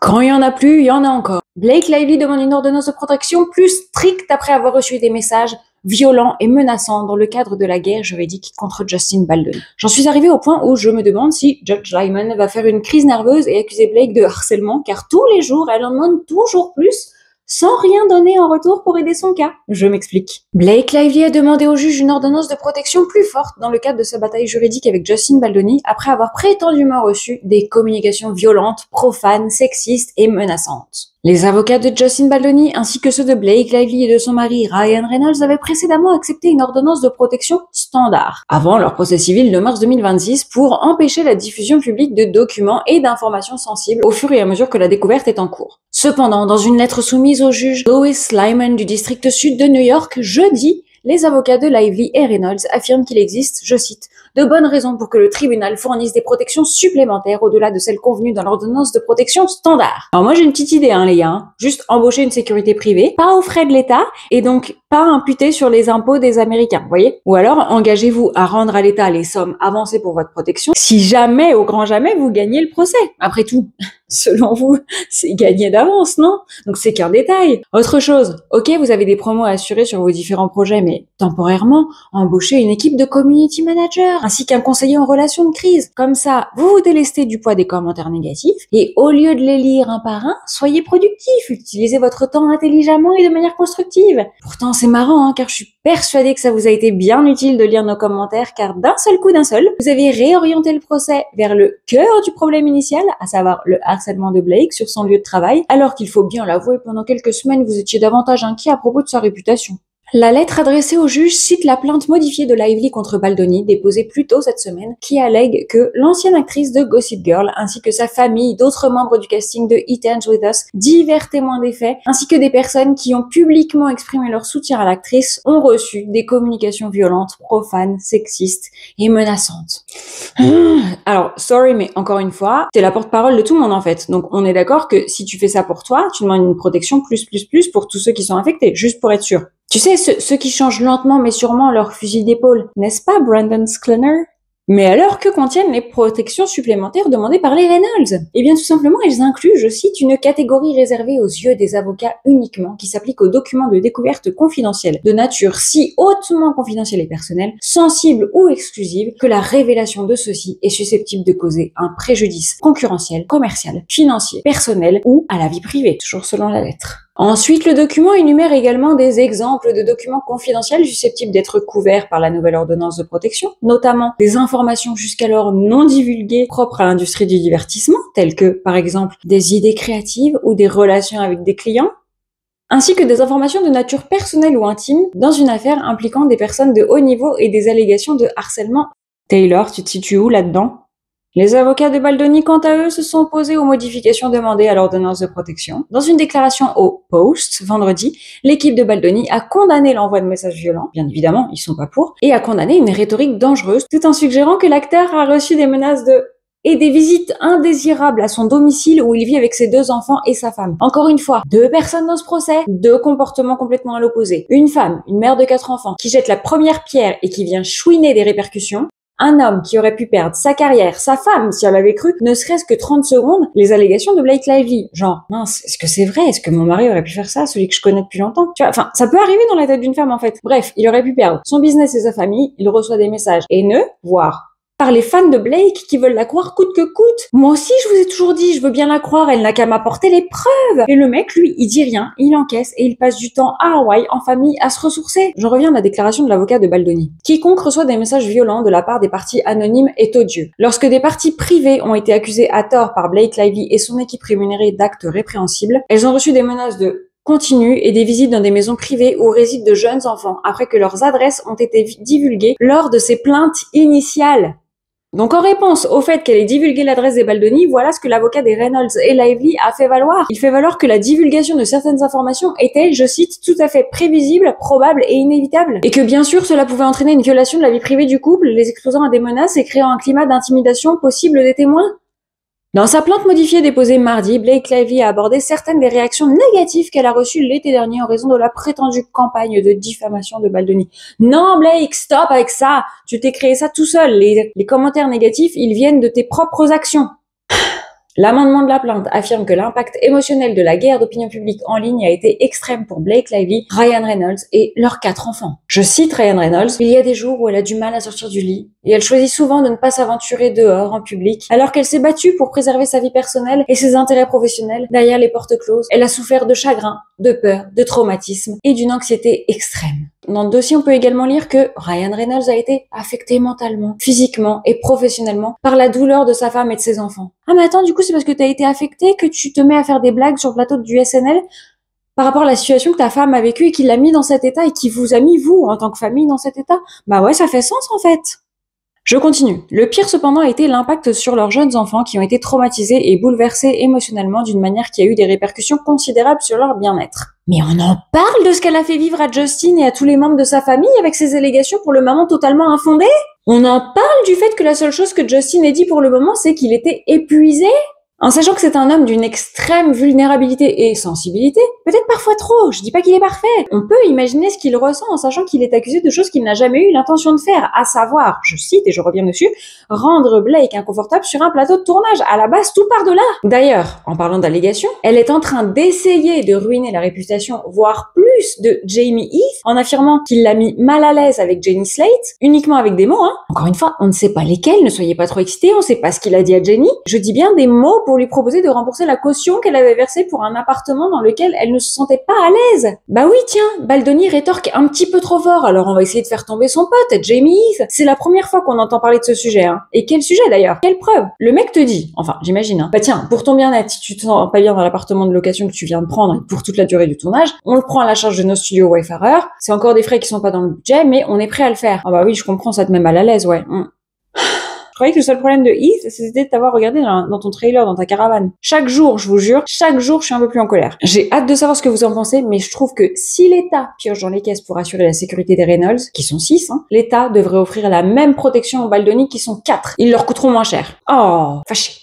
Quand il y en a plus, il y en a encore. Blake Lively demande une ordonnance de protection plus stricte après avoir reçu des messages violents et menaçants dans le cadre de la guerre juridique contre Justin Baldoni. J'en suis arrivée au point où je me demande si Judge Lyman va faire une crise nerveuse et accuser Blake de harcèlement, car tous les jours, elle en demande toujours plus, sans rien donner en retour pour aider son cas. Je m'explique. Blake Lively a demandé au juge une ordonnance de protection plus forte dans le cadre de sa bataille juridique avec Justin Baldoni après avoir prétendument reçu des communications violentes, profanes, sexistes et menaçantes. Les avocats de Justin Baldoni ainsi que ceux de Blake Lively et de son mari Ryan Reynolds avaient précédemment accepté une ordonnance de protection standard avant leur procès civil de mars 2026 pour empêcher la diffusion publique de documents et d'informations sensibles au fur et à mesure que la découverte est en cours. Cependant, dans une lettre soumise au juge Lois Lyman du district sud de New York jeudi, les avocats de Lively et Reynolds affirment qu'il existe, je cite, de bonnes raisons pour que le tribunal fournisse des protections supplémentaires au-delà de celles convenues dans l'ordonnance de protection standard. Alors moi j'ai une petite idée les gars, juste embaucher une sécurité privée, pas aux frais de l'État et donc pas imputer sur les impôts des Américains, vous voyez? Ou alors engagez-vous à rendre à l'État les sommes avancées pour votre protection si jamais, au grand jamais, vous gagnez le procès. Après tout, selon vous, c'est gagné d'avance, non? Donc c'est qu'un détail. Autre chose, ok, vous avez des promos à assurer sur vos différents projets, mais temporairement, embauchez une équipe de community manager, ainsi qu'un conseiller en relation de crise. Comme ça, vous vous délestez du poids des commentaires négatifs, et au lieu de les lire un par un, soyez productifs, utilisez votre temps intelligemment et de manière constructive. Pourtant, c'est marrant, car je suis persuadée que ça vous a été bien utile de lire nos commentaires, car d'un seul coup, vous avez réorienté le procès vers le cœur du problème initial, à savoir le harcèlement de Blake sur son lieu de travail, alors qu'il faut bien l'avouer, pendant quelques semaines, vous étiez davantage inquiet à propos de sa réputation. La lettre adressée au juge cite la plainte modifiée de Lively contre Baldoni, déposée plus tôt cette semaine, qui allègue que l'ancienne actrice de Gossip Girl, ainsi que sa famille, d'autres membres du casting de It Ends With Us, divers témoins des faits, ainsi que des personnes qui ont publiquement exprimé leur soutien à l'actrice, ont reçu des communications violentes, profanes, sexistes et menaçantes. Alors, sorry, mais encore une fois, t'es la porte-parole de tout le monde en fait. Donc on est d'accord que si tu fais ça pour toi, tu demandes une protection plus pour tous ceux qui sont affectés, juste pour être sûr. Tu sais, ceux qui changent lentement mais sûrement leur fusil d'épaule, n'est-ce pas Brandon Sklenar? Mais alors, que contiennent les protections supplémentaires demandées par les Reynolds? Eh bien, tout simplement, elles incluent, je cite, une catégorie réservée aux yeux des avocats uniquement, qui s'applique aux documents de découverte confidentiels, de nature si hautement confidentielle et personnelle, sensible ou exclusive, que la révélation de ceux-ci est susceptible de causer un préjudice concurrentiel, commercial, financier, personnel ou à la vie privée, toujours selon la lettre. Ensuite, le document énumère également des exemples de documents confidentiels susceptibles d'être couverts par la nouvelle ordonnance de protection, notamment des informations jusqu'alors non divulguées propres à l'industrie du divertissement, telles que, par exemple, des idées créatives ou des relations avec des clients, ainsi que des informations de nature personnelle ou intime dans une affaire impliquant des personnes de haut niveau et des allégations de harcèlement. Taylor, tu te situes où là-dedans? Les avocats de Baldoni, quant à eux, se sont opposés aux modifications demandées à l'ordonnance de protection. Dans une déclaration au Post, vendredi, l'équipe de Baldoni a condamné l'envoi de messages violents, bien évidemment, ils sont pas pour, et a condamné une rhétorique dangereuse, tout en suggérant que l'acteur a reçu des menaces et des visites indésirables à son domicile où il vit avec ses 2 enfants et sa femme. Encore une fois, 2 personnes dans ce procès, 2 comportements complètement à l'opposé. Une femme, une mère de 4 enfants, qui jette la première pierre et qui vient chouiner des répercussions. Un homme qui aurait pu perdre sa carrière, sa femme, si elle avait cru, ne serait-ce que 30 secondes, les allégations de Blake Lively. Genre, mince, est-ce que c'est vrai? Est-ce que mon mari aurait pu faire ça, celui que je connais depuis longtemps? Tu vois, enfin, ça peut arriver dans la tête d'une femme, en fait. Bref, il aurait pu perdre son business et sa famille, il reçoit des messages haineux, voire par les fans de Blake qui veulent la croire coûte que coûte. Moi aussi, je vous ai toujours dit, je veux bien la croire, elle n'a qu'à m'apporter les preuves. Et le mec, lui, il dit rien, il encaisse et il passe du temps à Hawaï, en famille, à se ressourcer. Je reviens à la déclaration de l'avocat de Baldoni. Quiconque reçoit des messages violents de la part des parties anonymes est odieux. Lorsque des parties privées ont été accusées à tort par Blake Lively et son équipe rémunérée d'actes répréhensibles, elles ont reçu des menaces de continu et des visites dans des maisons privées où résident de jeunes enfants après que leurs adresses ont été divulguées lors de ces plaintes initiales. Donc en réponse au fait qu'elle ait divulgué l'adresse des Baldoni, voilà ce que l'avocat des Reynolds et Lively a fait valoir. Il fait valoir que la divulgation de certaines informations était, je cite, tout à fait prévisible, probable et inévitable. Et que bien sûr cela pouvait entraîner une violation de la vie privée du couple, les exposant à des menaces et créant un climat d'intimidation possible des témoins. Dans sa plainte modifiée déposée mardi, Blake Lively a abordé certaines des réactions négatives qu'elle a reçues l'été dernier en raison de la prétendue campagne de diffamation de Baldoni. Non Blake, stop avec ça! Tu t'es créé ça tout seul. Les commentaires négatifs, ils viennent de tes propres actions. L'amendement de la plainte affirme que l'impact émotionnel de la guerre d'opinion publique en ligne a été extrême pour Blake Lively, Ryan Reynolds et leurs 4 enfants. Je cite Ryan Reynolds, « Il y a des jours où elle a du mal à sortir du lit et elle choisit souvent de ne pas s'aventurer dehors en public alors qu'elle s'est battue pour préserver sa vie personnelle et ses intérêts professionnels derrière les portes closes. Elle a souffert de chagrin, de peur, de traumatisme et d'une anxiété extrême. » Dans le dossier, on peut également lire que Ryan Reynolds a été affecté mentalement, physiquement et professionnellement par la douleur de sa femme et de ses enfants. Ah mais attends, du coup c'est parce que t'as été affecté que tu te mets à faire des blagues sur le plateau du SNL par rapport à la situation que ta femme a vécue et qui l'a mis dans cet état et qui vous a mis, vous, en tant que famille, dans cet état? Bah ouais, ça fait sens en fait. Je continue. Le pire cependant a été l'impact sur leurs jeunes enfants qui ont été traumatisés et bouleversés émotionnellement d'une manière qui a eu des répercussions considérables sur leur bien-être. Mais on en parle de ce qu'elle a fait vivre à Justin et à tous les membres de sa famille avec ses allégations pour le moment totalement infondées? On en parle du fait que la seule chose que Justin ait dit pour le moment, c'est qu'il était épuisé? En sachant que c'est un homme d'une extrême vulnérabilité et sensibilité, peut-être parfois trop, je dis pas qu'il est parfait. On peut imaginer ce qu'il ressent en sachant qu'il est accusé de choses qu'il n'a jamais eu l'intention de faire, à savoir, je cite et je reviens dessus, rendre Blake inconfortable sur un plateau de tournage. À la base, tout part de là. D'ailleurs, en parlant d'allégations, elle est en train d'essayer de ruiner la réputation, voire plus, de Jamie Heath, en affirmant qu'il l'a mis mal à l'aise avec Jenny Slate, uniquement avec des mots, hein. Encore une fois, on ne sait pas lesquels, ne soyez pas trop excités, on sait pas ce qu'il a dit à Jenny. Je dis bien des mots pour lui proposer de rembourser la caution qu'elle avait versée pour un appartement dans lequel elle ne se sentait pas à l'aise. Bah oui, tiens, Baldoni rétorque un petit peu trop fort, alors on va essayer de faire tomber son pote, Jamie Heath. C'est la première fois qu'on entend parler de ce sujet, hein. Et quel sujet d'ailleurs? Quelle preuve? Le mec te dit, enfin, j'imagine, hein, bah tiens, pour ton bien-être, si tu te sens pas bien dans l'appartement de location que tu viens de prendre et pour toute la durée du tournage, on le prend à la charge de nos studios Wayfarer. C'est encore des frais qui sont pas dans le budget, mais on est prêt à le faire. Ah bah oui, je comprends, ça te met mal à l'aise, ouais. Je croyais que le seul problème de Heath, c'était de t'avoir regardé dans ton trailer, dans ta caravane. Chaque jour, je vous jure, chaque jour, je suis un peu plus en colère. J'ai hâte de savoir ce que vous en pensez, mais je trouve que si l'État pioche dans les caisses pour assurer la sécurité des Reynolds, qui sont 6, hein, l'État devrait offrir la même protection aux Baldoni, qui sont 4. Ils leur coûteront moins cher. Oh, fâché.